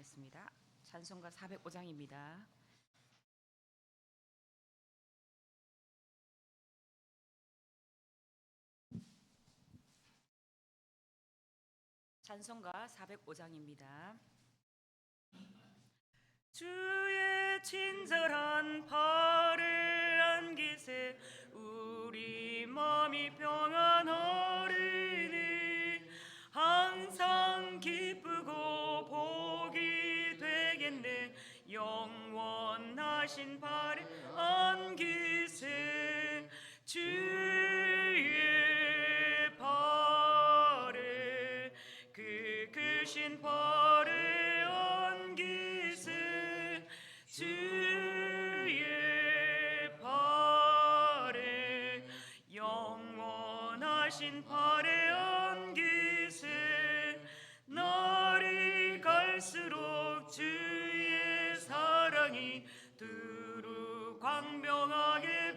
하겠습니다. 찬송가 405장입니다. 찬송가 405장입니다. 주의 친절한 팔을 안기세 우리 마음이 평안하리니 항상 기쁘고 복이 되겠네. 영원하신 팔을 안기세 주의 팔을 그 크신 팔을 안기세 주의 팔에 영원하신 팔에 안기세 날이 갈수록 주의 사랑이 두루 광명하게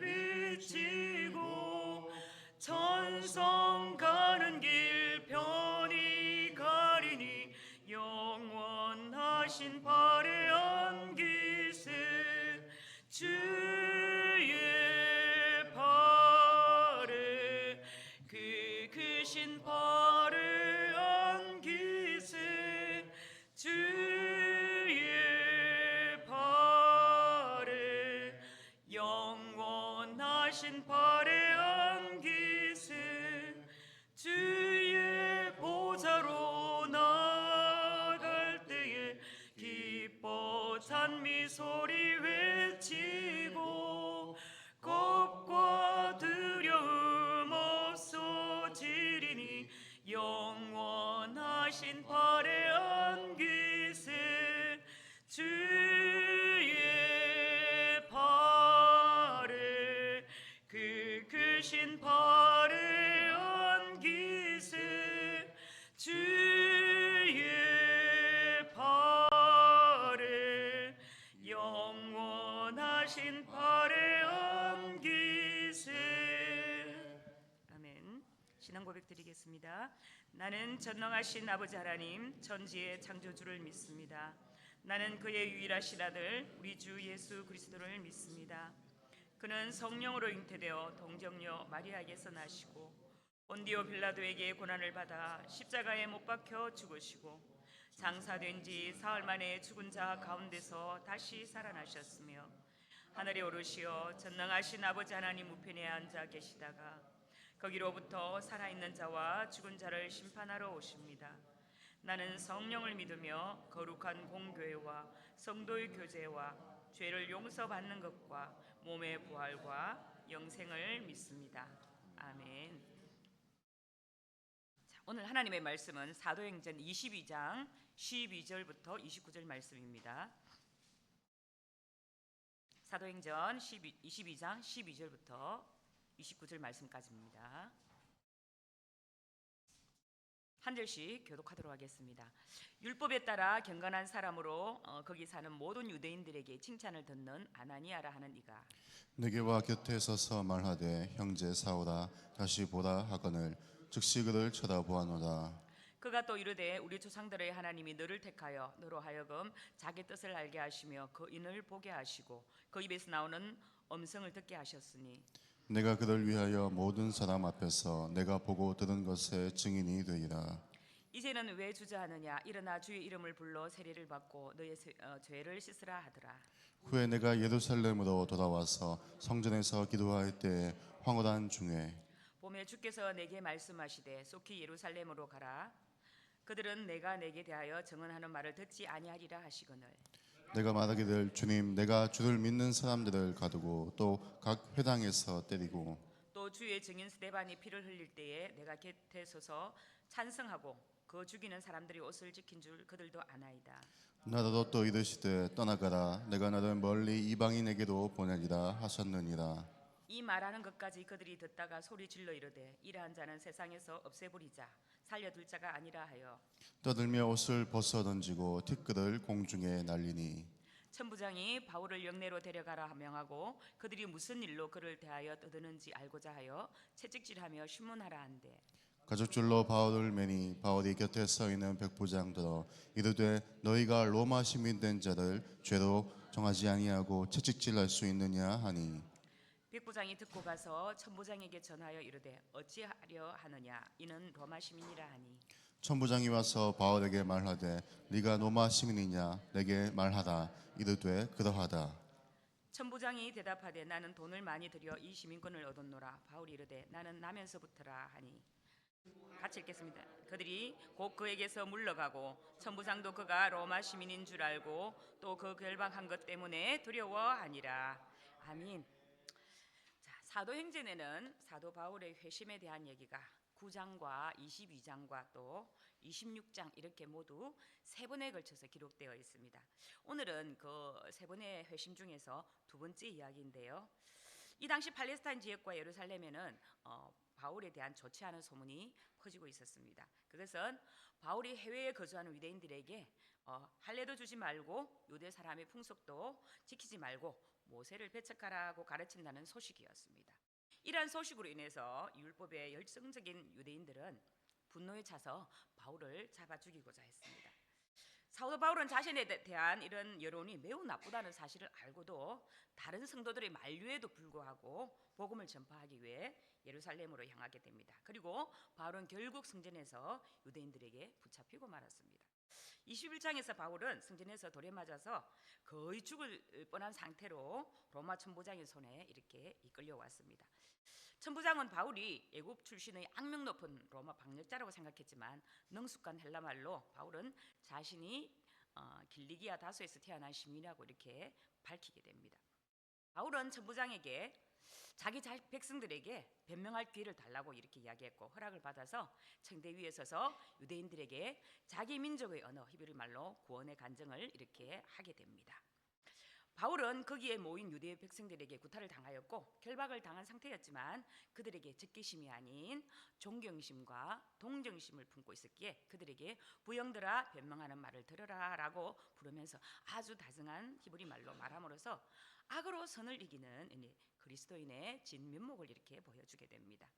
비치고 천성 가는 길 편히 가리니 영원하신 팔에 안기세 주의 팔에 그 크신 팔에 안기세 주의 팔에 영원하신 팔에 안기세 주의 보좌로 나갈 때에 기뻐 찬미 소리 외치고 겁과 두려움 없어지리니 영원하신 팔에 안기세 주의 팔에 그 크신 팔에 안기세 주의 팔에 영원하신 팔에 안기세. 아멘. 신앙 고백 드리겠습니다. 나는 전능하신 아버지 하나님 천지의 창조주를 믿습니다. 나는 그의 유일하신 아들 우리 주 예수 그리스도를 믿습니다. 그는 성령으로 잉태되어 동정녀 마리아에게서 나시고 본디오 빌라도에게 고난을 받아 십자가에 못 박혀 죽으시고 장사된 지 사흘 만에 죽은 자 가운데서 다시 살아나셨으며 하늘에 오르시어 전능하신 아버지 하나님 우편에 앉아 계시다가 거기로부터 살아있는 자와 죽은 자를 심판하러 오십니다. 나는 성령을 믿으며 거룩한 공교회와 성도의 교제와 죄를 용서받는 것과 몸의 부활과 영생을 믿습니다. 아멘. 자, 오늘 하나님의 말씀은 사도행전 22장 12절부터 29절 말씀입니다. 사도행전 22장 12절부터 29절 말씀까지입니다. 한 절씩 교독하도록 하겠습니다. 율법에 따라 경건한 사람으로 거기 사는 모든 유대인들에게 칭찬을 듣는 아나니아라 하는 이가 내게 와 곁에 서서 말하되 형제 사오라 다시 보라 하거늘 즉시 그를 쳐다보아노라. 그가 또 이르되 우리 조상들의 하나님이 너를 택하여 너로 하여금 자기 뜻을 알게 하시며 그 인을 보게 하시고 그 입에서 나오는 음성을 듣게 하셨으니 내가 그를 위하여 모든 사람 앞에서 내가 보고 들은 것의 증인이 되리라. 이제는 왜 주저하느냐 일어나 주의 이름을 불러 세례를 받고 너의 죄를 씻으라 하더라. 후에 내가 예루살렘으로 돌아와서 성전에서 기도할 때 황홀한 중에 봄에 주께서 내게 말씀하시되 속히 예루살렘으로 가라. 그들은 내가 내게 대하여 증언하는 말을 듣지 아니하리라 하시거늘 내가 말하기를 주님 내가 주를 믿는 사람들을 가두고 또 각 회당에서 때리고 또 주의 증인 스데반이 피를 흘릴 때에 내가 곁에 서서 찬성하고 그 죽이는 사람들이 옷을 지킨 줄 그들도 아나이다. 나더러 또 이르시되 떠나가라 내가 너를 멀리 이방인에게로 보내리라 하셨느니라. 이 말하는 것까지 그들이 듣다가 소리 질러 이르되 이러한 자는 세상에서 없애버리자 살려둘 자가 아니라 하여 떠들며 옷을 벗어 던지고 티끌을 공중에 날리니 천부장이 바울을 영내로 데려가라 명하고 그들이 무슨 일로 그를 대하여 떠드는지 알고자 하여 채찍질하며 신문하라 한대 가죽줄로 바울을 매니 바울이 곁에 서 있는 백부장들어 이르되 너희가 로마 시민 된 자를 죄로 정하지 아니하고 채찍질할 수 있느냐 하니 백부장이 듣고 가서 천부장에게 전하여 이르되 어찌하려 하느냐 이는 로마 시민이라 하니 천부장이 와서 바울에게 말하되 네가 로마 시민이냐 내게 말하라 이르되 그러하다. 천부장이 대답하되 나는 돈을 많이 들여 이 시민권을 얻었노라. 바울이 이르되 나는 나면서부터라 하니 같이 읽겠습니다. 그들이 곧 그에게서 물러가고 천부장도 그가 로마 시민인 줄 알고 또 그 결박한 것 때문에 두려워하니라. 아멘. 자, 사도행전에는 사도 바울의 회심에 대한 얘기가 9장과 22장과 또 26장 이렇게 모두 세 번에 걸쳐서 기록되어 있습니다. 오늘은 그 세 번의 회심 중에서 두 번째 이야기인데요. 이 당시 팔레스타인 지역과 예루살렘에는 바울에 대한 좋지 않은 소문이 퍼지고 있었습니다. 그것은 바울이 해외에 거주하는 유대인들에게 할례도 주지 말고 유대 사람의 풍속도 지키지 말고 모세를 배척하라고 가르친다는 소식이었습니다. 이러한 소식으로 인해서 율법에 열성적인 유대인들은 분노에 차서 바울을 잡아 죽이고자 했습니다. 사도 바울은 자신에 대한 이런 여론이 매우 나쁘다는 사실을 알고도 다른 성도들의 만류에도 불구하고 복음을 전파하기 위해 예루살렘으로 향하게 됩니다. 그리고 바울은 결국 성전에서 유대인들에게 붙잡히고 말았습니다. 21장에서 바울은 성전에서 돌에 맞아서 거의 죽을 뻔한 상태로 로마 천부장의 손에 이렇게 이끌려왔습니다. 천부장은 바울이 애굽 출신의 악명 높은 로마 박력자라고 생각했지만 능숙한 헬라말로 바울은 자신이 길리기아 다소에서 태어난 시민이라고 이렇게 밝히게 됩니다. 바울은 천부장에게 자기 백성들에게 변명할 기회를 달라고 이렇게 이야기했고 허락을 받아서 청대 위에 서서 유대인들에게 자기 민족의 언어 히브리 말로 구원의 간증을 이렇게 하게 됩니다. 바울은 거기에 모인 유대 백성들에게 구타를 당하였고 결박을 당한 상태였지만 그들에게 적개심이 아닌 존경심과 동정심을 품고 있었기에 그들에게 부영들아 변명하는 말을 들으라 라고 부르면서 아주 다정한 히브리 말로 말함으로써 악으로 선을 이기는 그리스도인의 진면목을 이렇게 보여주게 됩니다.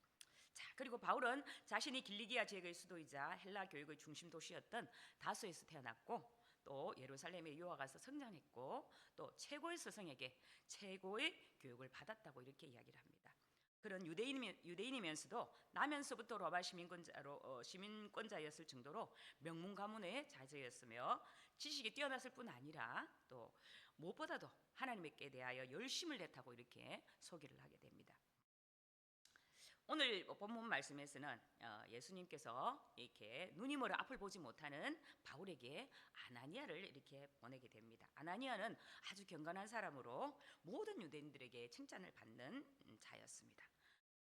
자, 그리고 바울은 자신이 길리기아 지역의 수도이자 헬라 교육의 중심 도시였던 다소에서 태어났고 또 예루살렘에 유학가서 성장했고 또 최고의 스승에게 최고의 교육을 받았다고 이렇게 이야기를 합니다. 그런 유대인이면서도 나면서부터 로마 시민권자였을 정도로 명문 가문의 자제였으며 지식이 뛰어났을 뿐 아니라 또 무엇보다도 하나님께 대하여 열심을 냈다고 이렇게 소개를 하게 됩니다. 오늘 본문 말씀에서는 예수님께서 이렇게 눈이 멀어 앞을 보지 못하는 바울에게 아나니아를 이렇게 보내게 됩니다. 아나니아는 아주 경건한 사람으로 모든 유대인들에게 칭찬을 받는 자였습니다.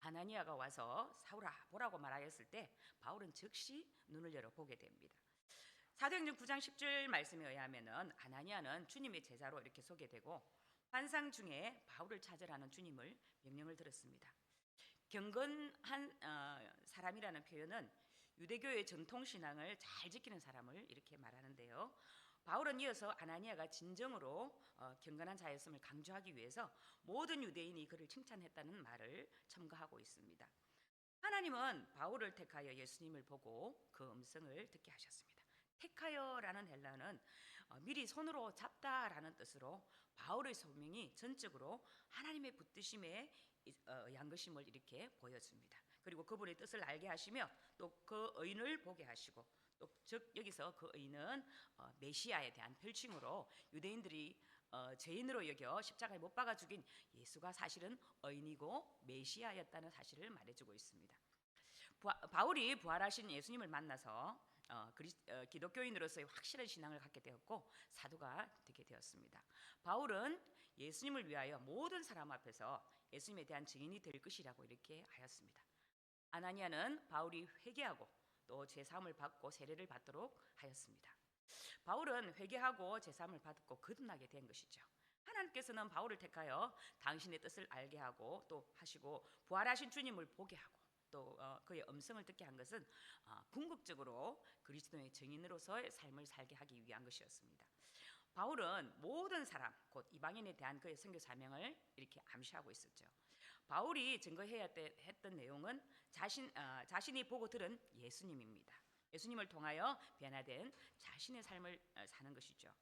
아나니아가 와서 사울아 보라고 말하였을 때 바울은 즉시 눈을 열어 보게 됩니다. 사도행전 9장 10절 말씀에 의하면은 아나니아는 주님의 제자로 이렇게 소개되고 환상 중에 바울을 찾으라는 주님을 명령을 들었습니다. 경건한 사람이라는 표현은 유대교의 전통 신앙을 잘 지키는 사람을 이렇게 말하는데요. 바울은 이어서 아나니아가 진정으로 경건한 자였음을 강조하기 위해서 모든 유대인이 그를 칭찬했다는 말을 첨가하고 있습니다. 하나님은 바울을 택하여 예수님을 보고 그 음성을 듣게 하셨습니다. 택하여라는 헬라어는 미리 손으로 잡다라는 뜻으로 바울의 소명이 전적으로 하나님의 붙드심에 의한 것임을 이렇게 보여줍니다. 그리고 그분의 뜻을 알게 하시며 또 그 의인을 보게 하시고 또 즉 여기서 그 의인은 메시아에 대한 별칭으로 유대인들이 죄인으로 여겨 십자가에 못 박아 죽인 예수가 사실은 의인이고 메시아였다는 사실을 말해주고 있습니다. 바울이 부활하신 예수님을 만나서 기독교인으로서의 확실한 신앙을 갖게 되었고 사도가 되게 되었습니다. 바울은 예수님을 위하여 모든 사람 앞에서 예수님에 대한 증인이 될 것이라고 이렇게 하였습니다. 아나니아는 바울이 회개하고 또 제사함을 받고 세례를 받도록 하였습니다. 바울은 회개하고 제사함을 받고 거듭나게 된 것이죠. 하나님께서는 바울을 택하여 당신의 뜻을 알게 하고 또 하시고 부활하신 주님을 보게 하고 또 그의 음성을 듣게 한 것은 궁극적으로 그리스도의 증인으로서의 삶을 살게 하기 위한 것이었습니다. 바울은 모든 사람 곧 이방인에 대한 그의 선교 사명을 이렇게 암시하고 있었죠. 바울이 했던 내용은 자신이 보고 들은 예수님입니다. 예수님을 통하여 변화된 자신의 삶을 사는 것이죠.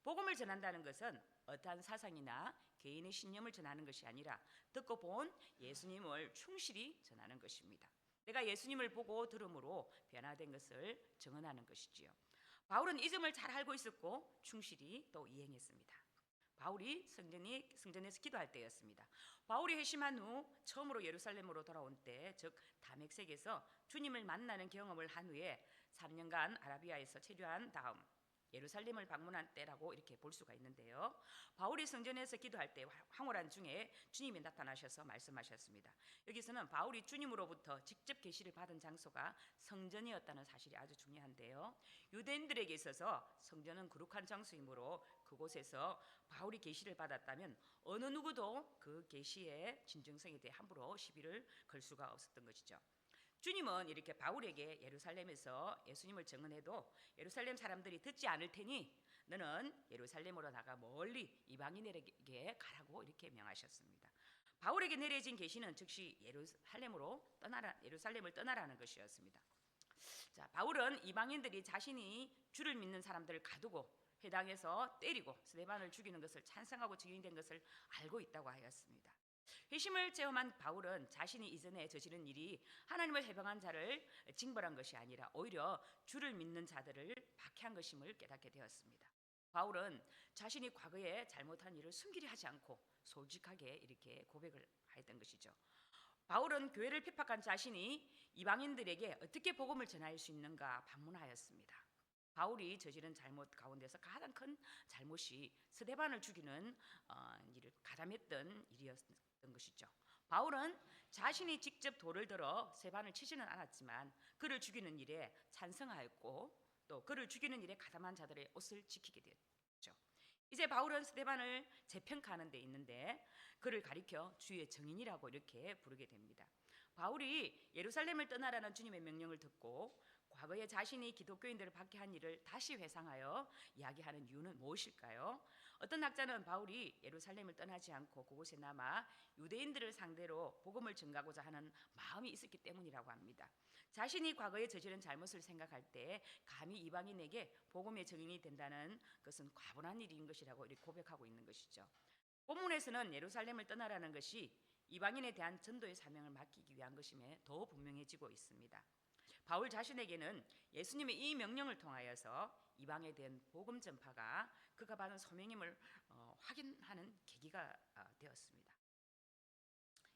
복음을 전한다는 것은 어떠한 사상이나 개인의 신념을 전하는 것이 아니라 듣고 본 예수님을 충실히 전하는 것입니다. 내가 예수님을 보고 들음으로 변화된 것을 증언하는 것이지요. 바울은 이 점을 잘 알고 있었고 충실히 또 이행했습니다. 바울이 성전에서 기도할 때였습니다. 바울이 회심한 후 처음으로 예루살렘으로 돌아온 때, 즉 다메섹에서 주님을 만나는 경험을 한 후에 3년간 아라비아에서 체류한 다음 예루살렘을 방문한 때라고 이렇게 볼 수가 있는데요. 바울이 성전에서 기도할 때 황홀한 중에 주님이 나타나셔서 말씀하셨습니다. 여기서는 바울이 주님으로부터 직접 계시를 받은 장소가 성전이었다는 사실이 아주 중요한데요. 유대인들에게 있어서 성전은 거룩한 장소이므로 그곳에서 바울이 계시를 받았다면 어느 누구도 그 계시의 진정성에 대해 함부로 시비를 걸 수가 없었던 것이죠. 주님은 이렇게 바울에게 예루살렘에서 예수님을 증언해도 예루살렘 사람들이 듣지 않을 테니 너는 예루살렘으로 나가 멀리 이방인에게 가라고 이렇게 명하셨습니다. 바울에게 내려진 계시는 즉시 예루살렘을 떠나라는 것이었습니다. 자, 바울은 이방인들이 자신이 주를 믿는 사람들을 가두고 회당에서 때리고 스데반을 죽이는 것을 찬성하고 증인된 것을 알고 있다고 하였습니다. 회심을 체험한 바울은 자신이 이전에 저지른 일이 하나님을 해방한 자를 징벌한 것이 아니라 오히려 주를 믿는 자들을 박해한 것임을 깨닫게 되었습니다. 바울은 자신이 과거에 잘못한 일을 숨기려 하지 않고 솔직하게 이렇게 고백을 했던 것이죠. 바울은 교회를 핍박한 자신이 이방인들에게 어떻게 복음을 전할 수 있는가 반문하였습니다. 바울이 저지른 잘못 가운데서 가장 큰 잘못이 스데반을 죽이는 일을 가담했던 일이었던 것이죠. 바울은 자신이 직접 돌을 들어 스데반을 치지는 않았지만 그를 죽이는 일에 찬성하였고 또 그를 죽이는 일에 가담한 자들의 옷을 지키게 되었죠. 이제 바울은 스데반을 재평가하는 데 있는데 그를 가리켜 주의 증인이라고 이렇게 부르게 됩니다. 바울이 예루살렘을 떠나라는 주님의 명령을 듣고 과거에 자신이 기독교인들을 박해한 일을 다시 회상하여 이야기하는 이유는 무엇일까요? 어떤 학자는 바울이 예루살렘을 떠나지 않고 그곳에 남아 유대인들을 상대로 복음을 전가하고자 하는 마음이 있었기 때문이라고 합니다. 자신이 과거에 저지른 잘못을 생각할 때 감히 이방인에게 복음의 증인이 된다는 것은 과분한 일인 것이라고 이렇게 고백하고 있는 것이죠. 본문에서는 예루살렘을 떠나라는 것이 이방인에 대한 전도의 사명을 맡기기 위한 것임에 더 분명해지고 있습니다. 바울 자신에게는 예수님의 이 명령을 통하여서 이방에 대한 복음 전파가 그가 받은 소명임을 확인하는 계기가 되었습니다.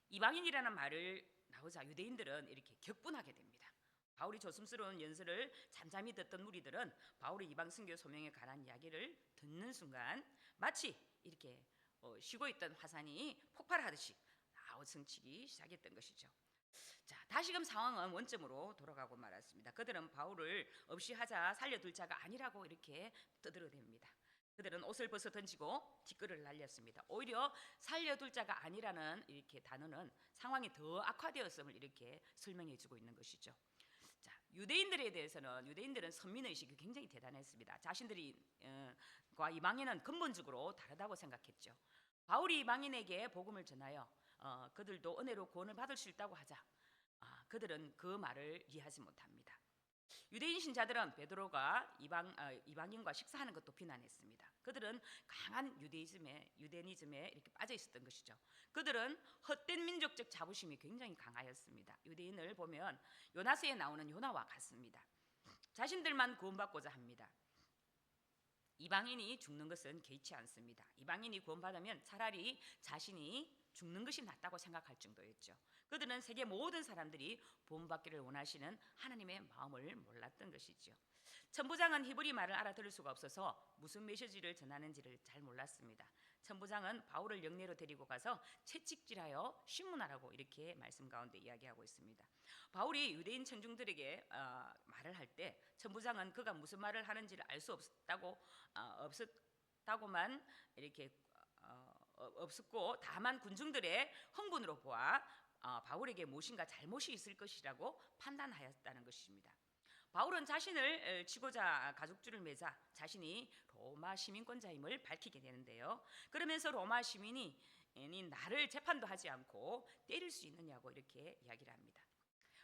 이방인이라는 말을 나오자 유대인들은 이렇게 격분하게 됩니다. 바울이 조심스러운 연설을 잠잠히 듣던 무리들은 바울의 이방 선교 소명에 관한 이야기를 듣는 순간 마치 이렇게 쉬고 있던 화산이 폭발하듯이 아우성치기 시작했던 것이죠. 자, 다시금 상황은 원점으로 돌아가고 말았습니다. 그들은 바울을 없이 하자 살려둘 자가 아니라고 이렇게 떠들어댑니다. 그들은 옷을 벗어 던지고 뒷걸을 날렸습니다. 오히려 살려둘 자가 아니라는 이렇게 단어는 상황이 더 악화되었음을 이렇게 설명해주고 있는 것이죠. 자, 유대인들은 선민의식이 굉장히 대단했습니다. 자신들과 이방인은 근본적으로 다르다고 생각했죠. 바울이 이방인에게 복음을 전하여 그들도 은혜로 구원을 받을 수 있다고 하자 그들은 그 말을 이해하지 못합니다. 유대인 신자들은 베드로가 이방인과 식사하는 것도 비난했습니다. 그들은 강한 유대니즘에 이렇게 빠져 있었던 것이죠. 그들은 헛된 민족적 자부심이 굉장히 강하였습니다. 유대인을 보면 요나서에 나오는 요나와 같습니다. 자신들만 구원받고자 합니다. 이방인이 죽는 것은 개의치 않습니다. 이방인이 구원받으면 차라리 자신이 죽는 것이 낫다고 생각할 정도였죠. 그들은 세계 모든 사람들이 구원받기를 원하시는 하나님의 마음을 몰랐던 것이죠. 천부장은 히브리 말을 알아들을 수가 없어서 무슨 메시지를 전하는지를 잘 몰랐습니다. 천부장은 바울을 영내로 데리고 가서 채찍질하여 신문하라고 이렇게 말씀 가운데 이야기하고 있습니다. 바울이 유대인 청중들에게 말을 할 때 천부장은 그가 무슨 말을 하는지를 알 수 없었다고만 이렇게 없었고 다만 군중들의 흥분으로 보아 바울에게 무엇인가 잘못이 있을 것이라고 판단하였다는 것입니다. 바울은 자신을 치고자 가죽줄을 매자 자신이 로마 시민권자임을 밝히게 되는데요. 그러면서 로마 시민이 나를 재판도 하지 않고 때릴 수 있느냐고 이렇게 이야기를 합니다.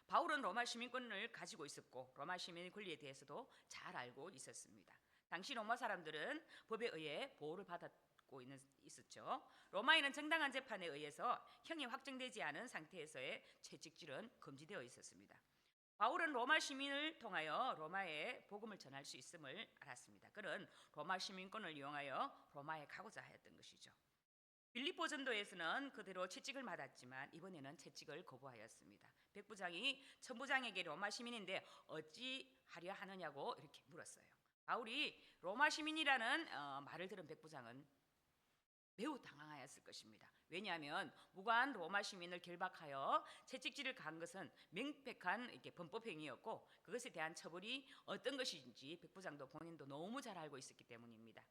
바울은 로마 시민권을 가지고 있었고 로마 시민의 권리에 대해서도 잘 알고 있었습니다. 당시 로마 사람들은 법에 의해 보호를 받았고 있었죠. 로마에는 정당한 재판에 의해서 형이 확정되지 않은 상태에서의 채찍질은 금지되어 있었습니다. 바울은 로마 시민을 통하여 로마에 복음을 전할 수 있음을 알았습니다. 그는 로마 시민권을 이용하여 로마에 가고자 하였던 것이죠. 빌립보 전도에서는 그대로 채찍을 맞았지만 이번에는 채찍을 거부하였습니다. 백부장이 천부장에게 로마 시민인데 어찌하려 하느냐고 이렇게 물었어요. 바울이 로마 시민이라는 말을 들은 백부장은 매우 당황하였을 것입니다. 왜냐하면 무고한 로마 시민을 결박하여 채찍질을 간 것은 명백한 이렇게 범법 행위였고 그것에 대한 처벌이 어떤 것인지 백부장도 본인도 너무 잘 알고 있었기 때문입니다.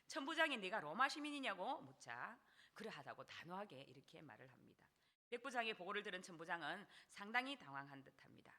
천부장이 네가 로마 시민이냐고 묻자 그러하다고 단호하게 이렇게 말을 합니다. 백부장의 보고를 들은 천부장은 상당히 당황한 듯합니다.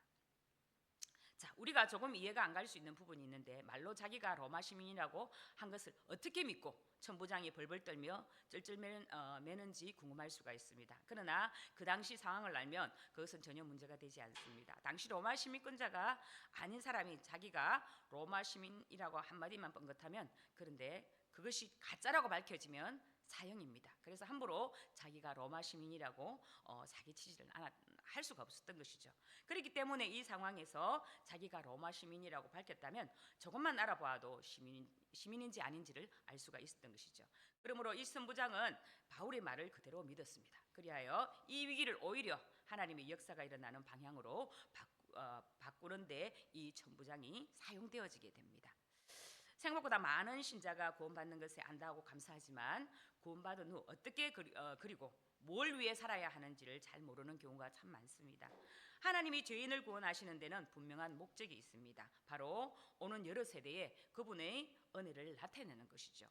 자, 우리가 조금 이해가 안 갈 수 있는 부분이 있는데 말로 자기가 로마 시민이라고 한 것을 어떻게 믿고 천부장이 벌벌 떨며 쩔쩔 매는지 궁금할 수가 있습니다. 그러나 그 당시 상황을 알면 그것은 전혀 문제가 되지 않습니다. 당시 로마 시민권자가 아닌 사람이 자기가 로마 시민이라고 한마디만 뻥긋하면 그런데 그것이 가짜라고 밝혀지면 사형입니다. 그래서 함부로 자기가 로마 시민이라고 사기치지를 할 수가 없었던 것이죠. 그렇기 때문에 이 상황에서 자기가 로마 시민이라고 밝혔다면 조금만 알아봐도 시민인지 아닌지를 알 수가 있었던 것이죠. 그러므로 이 선부장은 바울의 말을 그대로 믿었습니다. 그리하여 이 위기를 오히려 하나님의 역사가 일어나는 방향으로 바꾸는데 이 천부장이 사용되어지게 됩니다. 생각보다 많은 신자가 구원받는 것에 안다하고 감사하지만 구원받은 후 어떻게 그리고 뭘 위해 살아야 하는지를 잘 모르는 경우가 참 많습니다. 하나님이 죄인을 구원하시는 데는 분명한 목적이 있습니다. 바로 오는 여러 세대에 그분의 은혜를 나타내는 것이죠.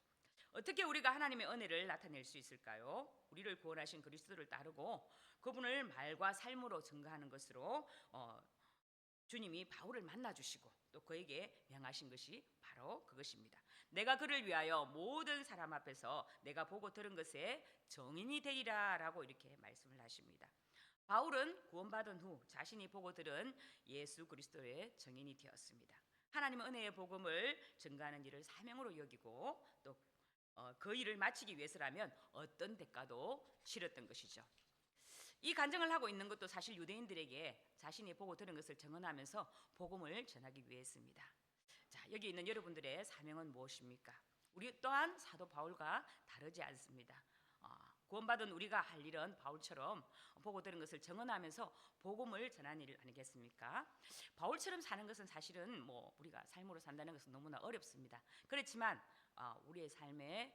어떻게 우리가 하나님의 은혜를 나타낼 수 있을까요? 우리를 구원하신 그리스도를 따르고 그분을 말과 삶으로 증거하는 것으로 주님이 바울을 만나주시고 또 그에게 명하신 것이 바로 그것입니다. 내가 그를 위하여 모든 사람 앞에서 내가 보고 들은 것에 정인이 되리라 라고 이렇게 말씀을 하십니다. 바울은 구원받은 후 자신이 보고 들은 예수 그리스도의 정인이 되었습니다. 하나님의 은혜의 복음을 증거하는 일을 사명으로 여기고 또 그 일을 마치기 위해서라면 어떤 대가도 치렀던 것이죠. 이 간증을 하고 있는 것도 사실 유대인들에게 자신이 보고 들은 것을 증언하면서 복음을 전하기 위해서입니다. 자, 여기 있는 여러분들의 사명은 무엇입니까? 우리 또한 사도 바울과 다르지 않습니다. 구원받은 우리가 할 일은 바울처럼 보고 들은 것을 증언하면서 복음을 전하는 일 아니겠습니까? 바울처럼 사는 것은 사실은 우리가 삶으로 산다는 것은 너무나 어렵습니다. 그렇지만 우리의 삶에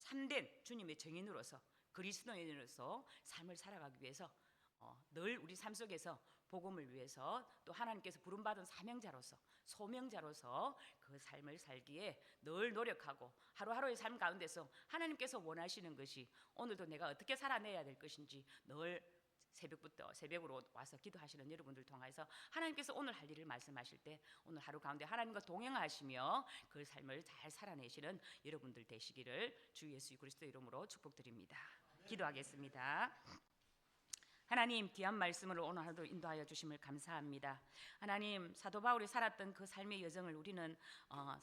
참된 주님의 증인으로서 그리스도인으로서 삶을 살아가기 위해서 늘 우리 삶 속에서 복음을 위해서 또 하나님께서 부름받은 사명자로서 소명자로서 그 삶을 살기에 늘 노력하고 하루하루의 삶 가운데서 하나님께서 원하시는 것이 오늘도 내가 어떻게 살아내야 될 것인지 늘 새벽으로 와서 기도하시는 여러분들 통해서 하나님께서 오늘 할 일을 말씀하실 때 오늘 하루 가운데 하나님과 동행하시며 그 삶을 잘 살아내시는 여러분들 되시기를 주 예수 그리스도 이름으로 축복드립니다. 기도하겠습니다. 하나님, 귀한 말씀을 오늘 하루도 인도하여 주심을 감사합니다. 하나님, 사도 바울이 살았던 그 삶의 여정을 우리는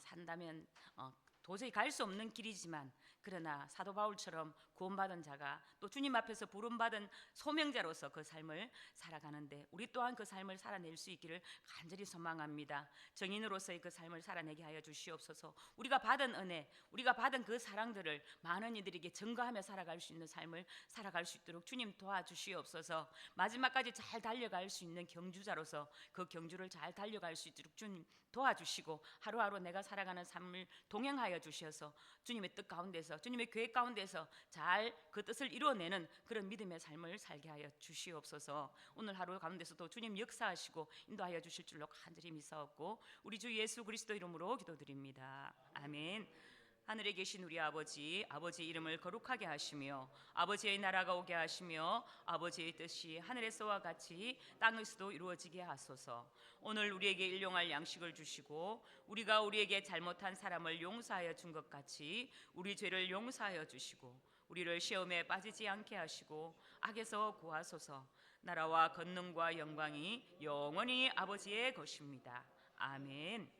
산다면 도저히 갈 수 없는 길이지만 그러나 사도 바울처럼 구원받은 자가 또 주님 앞에서 부름받은 소명자로서 그 삶을 살아가는데 우리 또한 그 삶을 살아낼 수 있기를 간절히 소망합니다. 정인으로서의 그 삶을 살아내게 하여 주시옵소서. 우리가 받은 은혜, 우리가 받은 그 사랑들을 많은 이들에게 증거하며 살아갈 수 있는 삶을 살아갈 수 있도록 주님 도와주시옵소서. 마지막까지 잘 달려갈 수 있는 경주자로서 그 경주를 잘 달려갈 수 있도록 주님 도와주시고 하루하루 내가 살아가는 삶을 동행하여 주셔서 주님의 뜻 가운데서 주님의 계획 가운데서 잘 그 뜻을 이루어내는 그런 믿음의 삶을 살게 하여 주시옵소서. 오늘 하루 가운데서도 주님 역사하시고 인도하여 주실 줄로 간절히 믿사옵고 우리 주 예수 그리스도 이름으로 기도드립니다. 아멘. 하늘에 계신 우리 아버지, 아버지의 이름을 거룩하게 하시며 아버지의 나라가 오게 하시며 아버지의 뜻이 하늘에서와 같이 땅에서도 이루어지게 하소서. 오늘 우리에게 일용할 양식을 주시고 우리가 우리에게 잘못한 사람을 용서하여 준 것 같이 우리 죄를 용서하여 주시고 우리를 시험에 빠지지 않게 하시고 악에서 구하소서. 나라와 권능과 영광이 영원히 아버지의 것입니다. 아멘.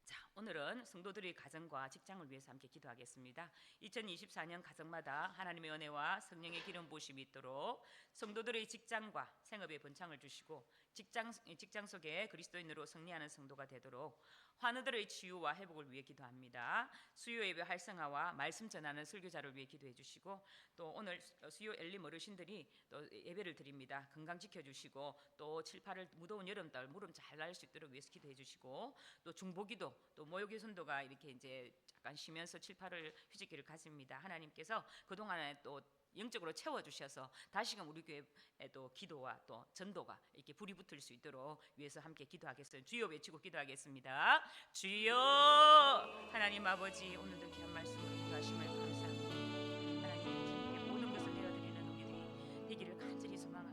자, 오늘은 성도들의 가정과 직장을 위해서 함께 기도하겠습니다. 2024년 가정마다 하나님의 은혜와 성령의 기름 부으심이 있도록 성도들의 직장과 생업에 번창을 주시고 직장 속에 그리스도인으로 승리하는 성도가 되도록 환우들의 치유와 회복을 위해 기도합니다. 수요 예배 활성화와 말씀 전하는 설교자를 위해 기도해 주시고 또 오늘 수요 엘림 어르신들이 또 예배를 드립니다. 건강 지켜주시고 또 7, 8월 무더운 여름달 무름 잘 날 수 있도록 위해서 기도해 주시고 또 중보기도 또 모욕의 선도가 이렇게 이제 잠깐 쉬면서 7, 8월 휴직기를 가집니다. 하나님께서 그동안에 또 영적으로 채워주셔서 다시금 우리 교회에도 기도와 또 전도가 이렇게 불이 붙을 수 있도록 위해서 함께 기도하겠어요. 주여 외치고 기도하겠습니다. 주여. 하나님 아버지, 오늘도 귀한 말씀으로 인도하심을 감사합니다. 하나님, 주님께 모든 것을 내어드리는 우리들이 되기를 간절히 소망합니다.